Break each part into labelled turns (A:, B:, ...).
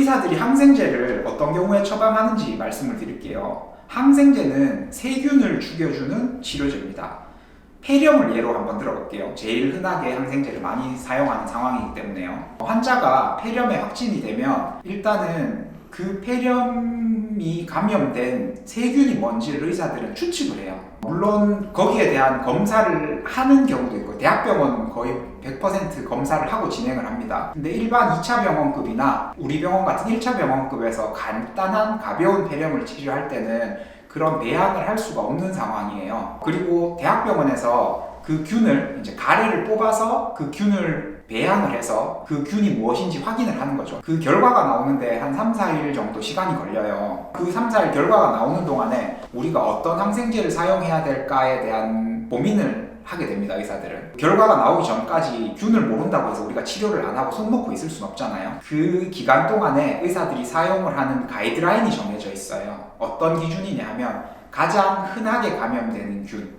A: 의사들이 항생제를 어떤 경우에 처방하는지 말씀을 드릴게요. 항생제는 세균을 죽여주는 치료제입니다. 폐렴을 예로 한번 들어볼게요. 제일 흔하게 항생제를 많이 사용하는 상황이기 때문에요. 환자가 폐렴에 확진이 되면 일단은 그 폐렴이 감염된 세균이 뭔지를 의사들은 추측을 해요. 물론 거기에 대한 검사를 하는 경우도 있고, 대학병원은 거의 100% 검사를 하고 진행을 합니다. 근데 일반 2차 병원급이나 우리 병원 같은 1차 병원급에서 간단한 가벼운 폐렴을 치료할 때는 그런 배양을 할 수가 없는 상황이에요. 그리고 대학병원에서 그 균을 이제 가래를 뽑아서 그 균을 배양을 해서 그 균이 무엇인지 확인을 하는 거죠. 그 결과가 나오는데 한 3, 4일 정도 시간이 걸려요. 그 3, 4일 결과가 나오는 동안에 우리가 어떤 항생제를 사용해야 될까에 대한 고민을 하게 됩니다, 의사들은. 결과가 나오기 전까지 균을 모른다고 해서 우리가 치료를 안 하고 손 놓고 있을 수는 없잖아요. 그 기간 동안에 의사들이 사용을 하는 가이드라인이 정해져 있어요. 어떤 기준이냐 하면 가장 흔하게 감염되는 균,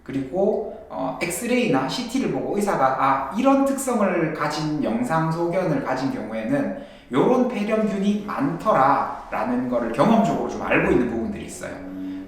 A: 그리고 엑스레이나 CT를 보고 의사가 이런 특성을 가진 영상소견을 가진 경우에는 이런 폐렴균이 많더라 라는 거를 경험적으로 좀 알고 있는 부분들이 있어요.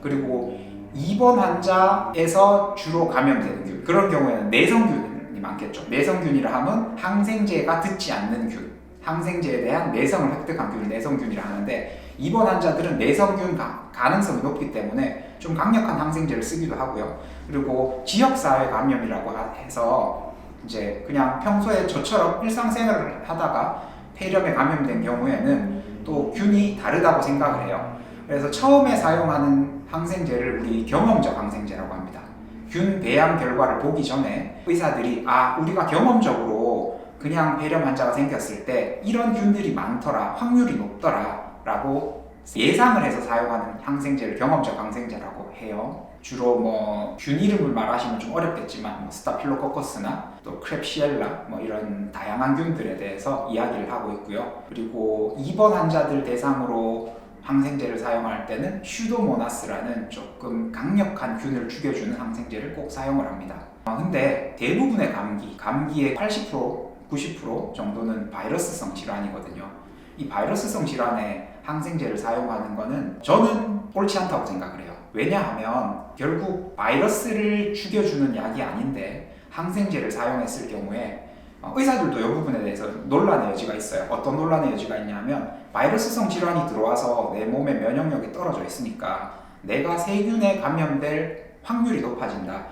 A: 그리고 입원 환자에서 주로 감염되는 균, 그런 경우에는 내성균이 많겠죠. 내성균이라 하면 항생제가 듣지 않는 균, 항생제에 대한 내성을 획득한 균을 내성균이라 하는데, 입원 환자들은 내성균 가능성이 높기 때문에 좀 강력한 항생제를 쓰기도 하고요. 그리고 지역사회 감염이라고 해서 이제 그냥 평소에 저처럼 일상생활을 하다가 폐렴에 감염된 경우에는 또 균이 다르다고 생각을 해요. 그래서 처음에 사용하는 항생제를 우리 경험적 항생제라고 합니다. 균 배양 결과를 보기 전에 의사들이 우리가 경험적으로 그냥 폐렴 환자가 생겼을 때 이런 균들이 많더라, 확률이 높더라 라고 예상을 해서 사용하는 항생제를 경험적 항생제라고 해요. 주로 균 이름을 말하시면 좀 어렵겠지만 스타필로코커스나 또 크랩시엘라 이런 다양한 균들에 대해서 이야기를 하고 있고요. 그리고 입원 환자들 대상으로 항생제를 사용할 때는 슈도모나스라는 조금 강력한 균을 죽여주는 항생제를 꼭 사용을 합니다. 근데 대부분의 감기의 80%, 90% 정도는 바이러스성 질환이거든요. 이 바이러스성 질환에 항생제를 사용하는 거는 저는 옳지 않다고 생각을 해요. 왜냐하면 결국 바이러스를 죽여주는 약이 아닌데 항생제를 사용했을 경우에 의사들도 이 부분에 대해서 논란의 여지가 있어요. 어떤 논란의 여지가 있냐면, 바이러스성 질환이 들어와서 내 몸의 면역력이 떨어져 있으니까 내가 세균에 감염될 확률이 높아진다.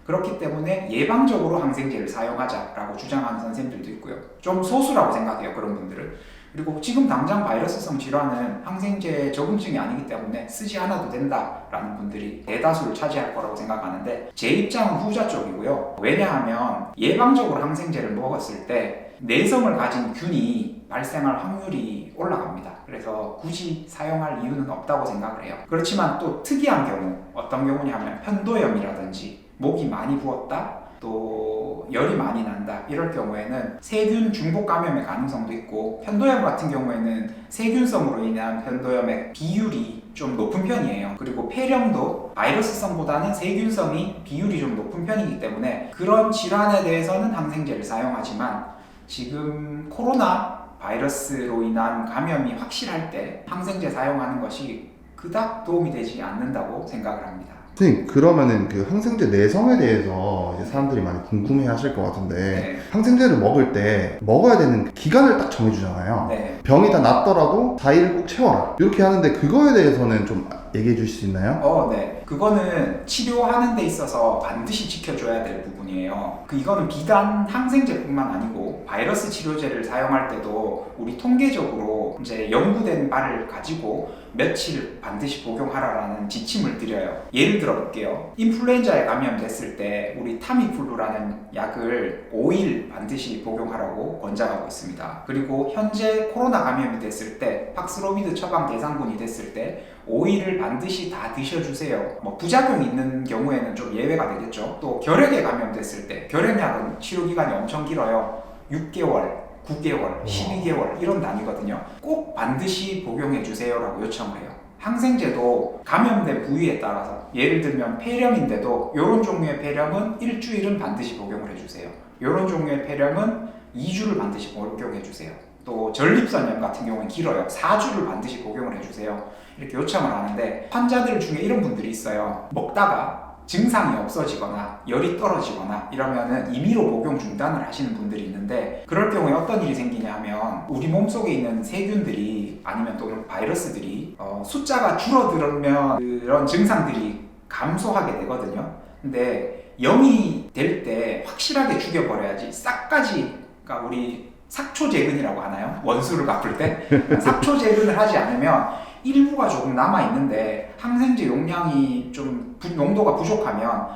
A: 그렇기 때문에 예방적으로 항생제를 사용하자라고 주장하는 선생님들도 있고요. 좀 소수라고 생각해요, 그런 분들은. 그리고 지금 당장 바이러스성 질환은 항생제 적응증이 아니기 때문에 쓰지 않아도 된다라는 분들이 대다수를 차지할 거라고 생각하는데, 제 입장은 후자 쪽이고요. 왜냐하면 예방적으로 항생제를 먹었을 때 내성을 가진 균이 발생할 확률이 올라갑니다. 그래서 굳이 사용할 이유는 없다고 생각을 해요. 그렇지만 또 특이한 경우, 어떤 경우냐면 편도염이라든지 목이 많이 부었다, 또 열이 많이 난다, 이럴 경우에는 세균 중복 감염의 가능성도 있고, 편도염 같은 경우에는 세균성으로 인한 편도염의 비율이 좀 높은 편이에요. 그리고 폐렴도 바이러스성보다는 세균성이 비율이 좀 높은 편이기 때문에 그런 질환에 대해서는 항생제를 사용하지만, 지금 코로나 바이러스로 인한 감염이 확실할 때 항생제 사용하는 것이 그닥 도움이 되지 않는다고 생각을 합니다.
B: 선생님, 그러면은 그 항생제 내성에 대해서 이제 사람들이 많이 궁금해 하실 것 같은데,
A: 네.
B: 항생제를 먹을 때 먹어야 되는 기간을 딱 정해주잖아요.
A: 네.
B: 병이 다 낫더라도 4일을 꼭 채워라, 이렇게 하는데 그거에 대해서는 좀 얘기해 주실 수 있나요?
A: 네. 그거는 치료하는 데 있어서 반드시 지켜줘야 될 부분이에요. 이거는 비단 항생제뿐만 아니고 바이러스 치료제를 사용할 때도 우리 통계적으로 이제 연구된 바를 가지고 며칠 반드시 복용하라라는 지침을 드려요. 예를 들어 볼게요. 인플루엔자에 감염됐을 때 우리 타미플루라는 약을 5일 반드시 복용하라고 권장하고 있습니다. 그리고 현재 코로나 감염이 됐을 때, 팍스로비드 처방 대상군이 됐을 때 5일을 반드시 다 드셔주세요. 부작용이 있는 경우에는 좀 예외가 되겠죠. 또 결핵에 감염됐을 때, 결핵약은 치료기간이 엄청 길어요. 6개월, 9개월, 12개월 이런 단위거든요. 꼭 반드시 복용해주세요 라고 요청을 해요. 항생제도 감염된 부위에 따라서, 예를 들면 폐렴인데도 이런 종류의 폐렴은 일주일은 반드시 복용을 해주세요. 이런 종류의 폐렴은 2주를 반드시 복용해주세요. 또 전립선염 같은 경우는 길어요. 4주를 반드시 복용을 해주세요. 이렇게 요청을 하는데 환자들 중에 이런 분들이 있어요. 먹다가 증상이 없어지거나 열이 떨어지거나 이러면은 임의로 복용 중단을 하시는 분들이 있는데, 그럴 경우에 어떤 일이 생기냐 하면 우리 몸속에 있는 세균들이 아니면 또 바이러스들이 숫자가 줄어들면 그런 증상들이 감소하게 되거든요. 근데 0이 될 때 확실하게 죽여버려야지 싹까지, 그러니까 우리 sak초재근이라고 하나요? 원수를 갚을 때 sak초재근을 하지 않으면 일부가 조금 남아있는데 항생제 용량이 좀 농도가 부족하면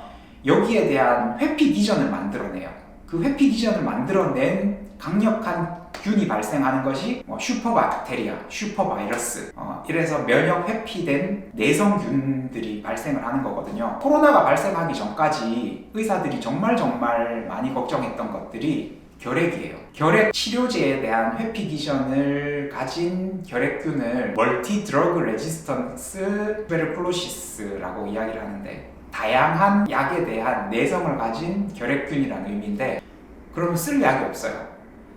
A: 여기에 대한 회피 기전을 만들어내요. 그 회피 기전을 만들어낸 강력한 균이 발생하는 것이 슈퍼박테리아, 슈퍼바이러스, 이래서 면역 회피된 내성균들이 발생을 하는 거거든요. 코로나가 발생하기 전까지 의사들이 정말 많이 걱정했던 것들이 결핵이에요. 결핵 치료제에 대한 회피 기전을 가진 결핵균을 멀티 드러그 레지스턴스 투베르클로시스라고 이야기를 하는데, 다양한 약에 대한 내성을 가진 결핵균이라는 의미인데, 그러면 쓸 약이 없어요.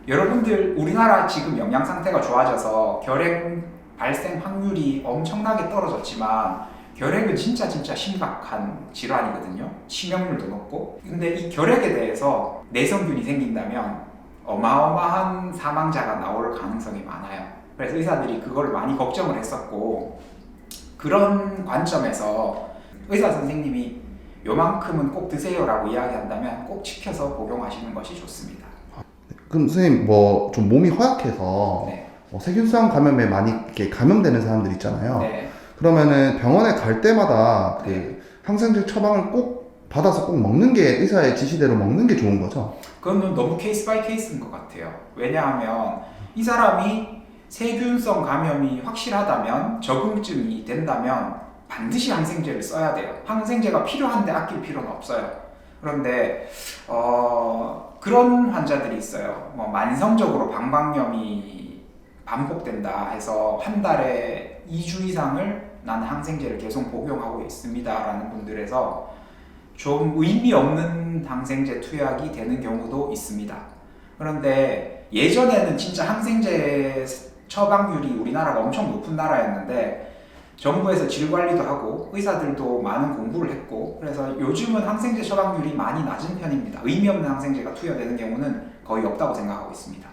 A: 여러분들 우리나라 지금 영양 상태가 좋아져서 결핵 발생 확률이 엄청나게 떨어졌지만 결핵은 진짜 심각한 질환이거든요. 치명률도 높고. 근데 이 결핵에 대해서 내성균이 생긴다면 어마어마한 사망자가 나올 가능성이 많아요. 그래서 의사들이 그걸 많이 걱정을 했었고, 그런 관점에서 의사 선생님이 요만큼은 꼭 드세요라고 이야기한다면 꼭 지켜서 복용하시는 것이 좋습니다.
B: 그럼 선생님 뭐 좀 몸이 허약해서
A: 네.
B: 세균성 감염에 많이 이렇게 감염되는 사람들 있잖아요.
A: 네.
B: 그러면은 병원에 갈 때마다 그
A: 네.
B: 항생제 처방을 꼭 받아서 꼭 먹는 게, 의사의 지시대로 먹는 게 좋은 거죠?
A: 그건 너무 케이스 바이 케이스인 것 같아요. 왜냐하면 이 사람이 세균성 감염이 확실하다면, 적응증이 된다면 반드시 항생제를 써야 돼요. 항생제가 필요한데 아낄 필요는 없어요. 그런데 그런 환자들이 있어요. 만성적으로 방광염이 반복된다 해서 한 달에 2주 이상을 난 항생제를 계속 복용하고 있습니다 라는 분들에서 좀 의미 없는 항생제 투약이 되는 경우도 있습니다. 그런데 예전에는 진짜 항생제 처방률이 우리나라가 엄청 높은 나라였는데, 정부에서 질 관리도 하고 의사들도 많은 공부를 했고, 그래서 요즘은 항생제 처방률이 많이 낮은 편입니다. 의미 없는 항생제가 투여되는 경우는 거의 없다고 생각하고 있습니다.